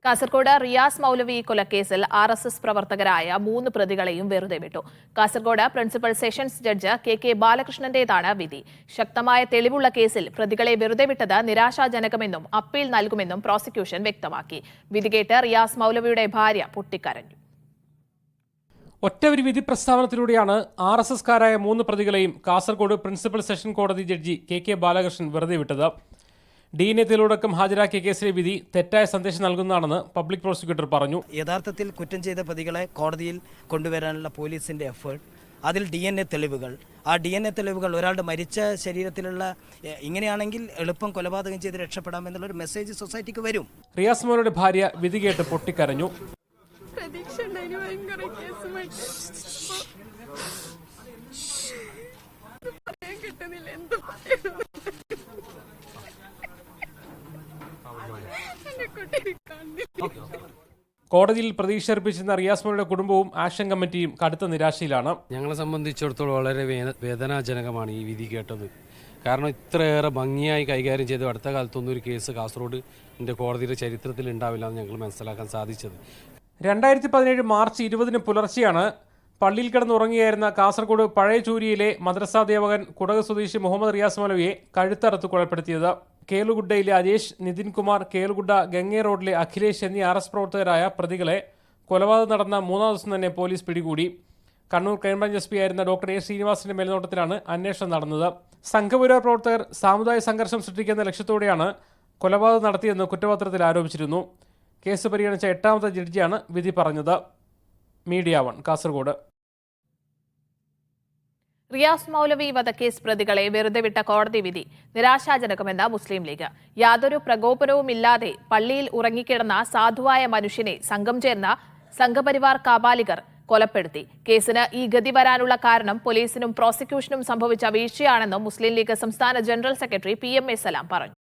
കാസർഗോഡ് റിയാസ് മൗലവി കൊലക്കേസിൽ RSS പ്രവർത്തകരായ 3 പ്രതികളെയും വെറുതെ വിട്ടു. Kasaragod principal sessions judge K ബാലകൃഷ്ണന്റേതാണ് വിധി. ശക്തമായ തെളിവുള്ള കേസിൽ പ്രതികളെ വെറുതെ വിട്ടത് നിരാശാജനകമെന്നും അപ്പീൽ നൽകുമെന്നും പ്രോസിക്യൂഷൻ വ്യക്തമാക്കി. വിധി കേട്ട് റിയാസ് മൗലവിയുടെ ഭാര്യ പൊട്ടിക്കരഞ്ഞു. ഒറ്റവരി വിധി പ്രസ്താവനത്തിലൂടെയാണ് RSSകാരായ 3 പ്രതികളെയും കാസർഗോഡ് പ്രിൻസിപ്പൽ സെഷൻ കോടതി ജഡ്ജി കെ ബാലകൃഷ്ണൻ വെറുതെ വിട്ടത്. DNA തെളിവടക്കം ഹാജരാക്കിയ കേസിലെ വിധി തെറ്റായ സന്ദേശം നൽകുന്നതാണെന്ന് പബ്ലിക് പ്രോസിക്യൂട്ടർ പറഞ്ഞു. യഥാർത്ഥത്തിൽ കുറ്റം ചെയ്ത പ്രതികളെ കോടതിയിൽ കൊണ്ടുവരാനുള്ള പോലീസിന്റെ എഫേർട്ട്, അതിൽ DNA തെളിവുകൾ, ആ DNA തെളിവുകൾ ഒരാളുടെ മരിച്ച ശരീരത്തിലുള്ള ഇങ്ങനെയാണെങ്കിൽ എളുപ്പം കൊലപാതകം ചെയ്ത് രക്ഷപ്പെടാമെന്നുള്ളൊരു മെസ്സേജ് സൊസൈറ്റിക്ക് വരും. റിയാസ് മോളുടെ ഭാര്യ വിധി കേട്ട് പൊട്ടിക്കരഞ്ഞു. കോടതിയിൽ പ്രതീക്ഷ അർപ്പിച്ചിരുന്ന റിയാസ് മോളുടെ കുടുംബവും ആക്ഷൻ കമ്മിറ്റിയും കടുത്ത നിരാശയിലാണ്. ഞങ്ങളെ സംബന്ധിച്ചിടത്തോളം വളരെ വേദനാജനകമാണ് ഈ വിധി കേട്ടത്. കാരണം ഇത്രയേറെ ഭംഗിയായി കൈകാര്യം ചെയ്ത് അടുത്ത കാലത്തൊന്നും ഒരു കേസ് കാസർഗോഡിൻ്റെ കോടതിയുടെ ചരിത്രത്തിൽ ഉണ്ടാവില്ല എന്ന് ഞങ്ങൾ മനസ്സിലാക്കാൻ സാധിച്ചത്. 2017 മാർച്ച് 20 പുലർച്ചെയാണ് പള്ളിയിൽ കിടന്നുറങ്ങിയായിരുന്ന കാസർഗോഡ് പഴയ ചൂരിയിലെ മദ്രസാധ്യാപകൻ കുടക് സ്വദേശി മുഹമ്മദ് റിയാസ് മൗലവിയെ കഴുത്തറുത്ത് കൊലപ്പെടുത്തിയത്. കേളുഗുഡയിലെ അജേഷ്, നിതിൻ കുമാർ, കേളുഗുഡ ഗംഗെ റോഡിലെ അഖിലേഷ് എന്നീ RS പ്രവർത്തകരായ പ്രതികളെ കൊലപാതകം നടന്ന 3-ാം ദിവസം തന്നെ പോലീസ് പിടികൂടി. കണ്ണൂർ ക്രൈംബ്രാഞ്ച് SP ആയിരുന്ന ഡോക്ടർ ശ്രീനിവാസിന്റെ മേൽനോട്ടത്തിലാണ് അന്വേഷണം നടന്നത്. സംഘപരിവാർ പ്രവർത്തകർ സാമുദായിക സംഘർഷം സൃഷ്ടിക്കുന്ന ലക്ഷ്യത്തോടെയാണ് കൊലപാതകം നടത്തിയെന്ന് കുറ്റപത്രത്തിൽ ആരോപിച്ചിരുന്നു. കേസ് പരിഗണിച്ച 8ാമത്തെ ജഡ്ജിയാണ് വിധി പറഞ്ഞത്. മീഡിയ 1 കാസർഗോഡ്. റിയാസ് മൗലവി വധക്കേസ് പ്രതികളെ വെറുതെ വിട്ട കോടതി വിധി നിരാശാജനകമെന്ന് മുസ്ലിം ലീഗ്. യാതൊരു പ്രകോപനവുമില്ലാതെ പള്ളിയിൽ ഉറങ്ങിക്കിടന്ന സാധുവായ മനുഷ്യനെ സംഘം ചേർന്ന സംഘപരിവാർ കാബാലികർ കൊലപ്പെടുത്തി. കേസിന് ഈ ഗതി വരാനുള്ള കാരണം പോലീസിനും പ്രോസിക്യൂഷനും സംഭവിച്ച വീഴ്ചയാണെന്നും മുസ്ലിം ലീഗ് സംസ്ഥാന ജനറൽ സെക്രട്ടറി PM A. സലാം പറഞ്ഞു.